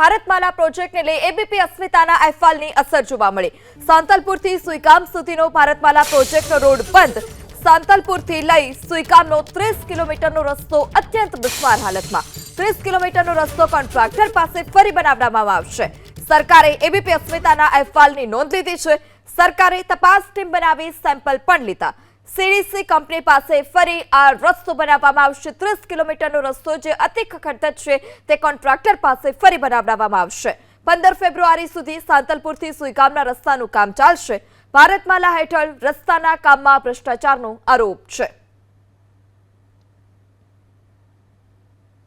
ભારતમાલા પ્રોજેક્ટને લઈ એબીપી અસ્મિતાના અહેવાલની અસર જોવા મળી। સાંતલપુરથી સુઈગામ સુધીનો ભારતમાલા પ્રોજેક્ટનો રોડ બંધ। સાંતલપુરથી લઈ સુઈગામનો 30 કિલોમીટરનો રસ્તો અત્યંત બિસ્માર હાલતમાં। 30 કિલોમીટરનો રસ્તો કોન્ટ્રાક્ટર પાસે ફરી બનાવવામાં આવશે। સરકારે એબીપી અસ્મિતાના અહેવાલની નોંધ લીધી છે। સરકારે તપાસ ટીમ બનાવી સેમ્પલ પણ લીધા। सीडीसी कंपनी पास फरी आ रस्तो बनाववामां आवशे। 30 किलोमीटरनो रस्तो जे अति खड़तट छे ते कॉन्ट्राक्टर पास फरी बनाववामां आवशे। 15 फेब्रुआरी सुधी सांतलपुरथी सुईगामना रસ્તાનું કામ ચાલશે। ભારતમાલા હેઠળ રસ્તાના કામમાં ભ્રષ્ટાચારનો આરોપ છે।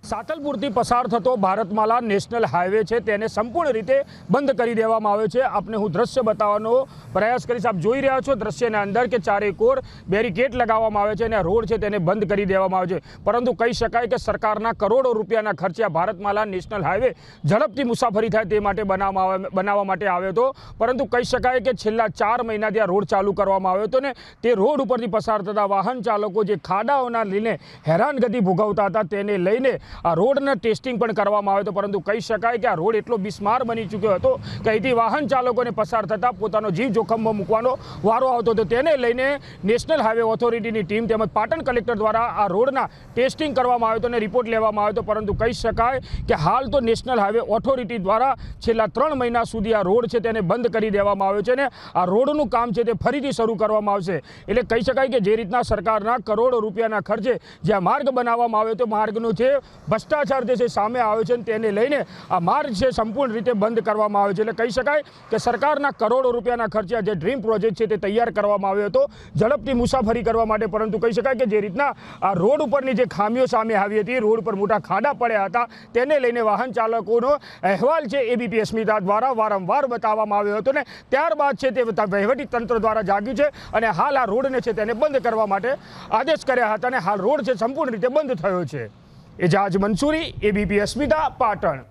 સાંતલપુરથી પસાર થતો ભારતમાલા નેશનલ હાઈવે છે તેને સંપૂર્ણ રીતે બંધ કરી દેવામાં આવ્યો છે। આપને હું દ્રશ્ય બતાવવાનો પ્રયાસ કરીશ। આપ જોઈ રહ્યા છો દ્રશ્યના અંદર કે ચારેકોર બેરિકેડ લગાવવામાં આવે છે અને રોડ છે તેને બંધ કરી દેવામાં આવે છે। પરંતુ કહી શકાય કે સરકારના કરોડો રૂપિયાના ખર્ચે આ ભારતમાલા નેશનલ હાઈવે ઝડપથી મુસાફરી થાય તે માટે બનાવવા માટે આવ્યો હતો। પરંતુ કહી શકાય કે છેલ્લા 4 મહિનાથી આ રોડ ચાલુ કરવામાં આવ્યો હતો ને તે રોડ ઉપરથી પસાર થતા વાહન ચાલકો જે ખાડાઓના લઈને હેરાનગતિ ભોગવતા હતા તેને લઈને આ રોડના ટેસ્ટિંગ પણ કરવામાં આવ્યો હતો। પરંતુ કહી શકાય કે આ રોડ એટલો બિસ્માર બની ચૂક્યો હતો કે અહીંથી વાહન ચાલકોને પસાર થતાં પોતાનો જીવ જોખમમાં મૂકવાનો વારો આવતો હતો। તેને લઈને નેશનલ હાઈવે ઓથોરિટીની ટીમ તેમજ પાટણ કલેક્ટર દ્વારા આ રોડના ટેસ્ટિંગ કરવામાં આવ્યો હતો અને રિપોર્ટ લેવામાં આવ્યો હતો। પરંતુ કહી શકાય કે હાલ તો નેશનલ હાઈવે ઓથોરિટી દ્વારા છેલ્લા 3 મહિના સુધી આ રોડ છે તેને બંધ કરી દેવામાં આવ્યો છે અને આ રોડનું કામ છે તે ફરીથી શરૂ કરવામાં આવશે। એટલે કહી શકાય કે જે રીતના સરકારના કરોડો રૂપિયાના ખર્ચે જે આ માર્ગ બનાવવામાં આવ્યો તો માર્ગનું છે ભ્રષ્ટાચાર જે છે સામે આવ્યો છે તેને લઈને આ માર્ગ છે સંપૂર્ણ રીતે બંધ કરવામાં આવ્યો છે। એટલે કહી શકાય કે સરકારના કરોડો રૂપિયાના ખર્ચે આ જે ડ્રીમ પ્રોજેક્ટ છે તે તૈયાર કરવામાં આવ્યો હતો ઝડપથી મુસાફરી કરવા માટે। પરંતુ કહી શકાય કે જે રીતના આ રોડ ઉપરની જે ખામીઓ સામે આવી હતી, રોડ પર મોટા ખાડા પડ્યા હતા, તેને લઈને વાહન ચાલકોનો અહેવાલ છે એબીપી અસ્મિતા દ્વારા વારંવાર બતાવવામાં આવ્યો હતો ને ત્યારબાદ છે તે વહીવટી તંત્ર દ્વારા જાગ્યું છે અને હાલ આ રોડને છે તેને બંધ કરવા માટે આદેશ કર્યા હતા અને હાલ રોડ છે સંપૂર્ણ રીતે બંધ થયો છે। एजाज मंसूरी, एबीपी अस्मिता, पाटण।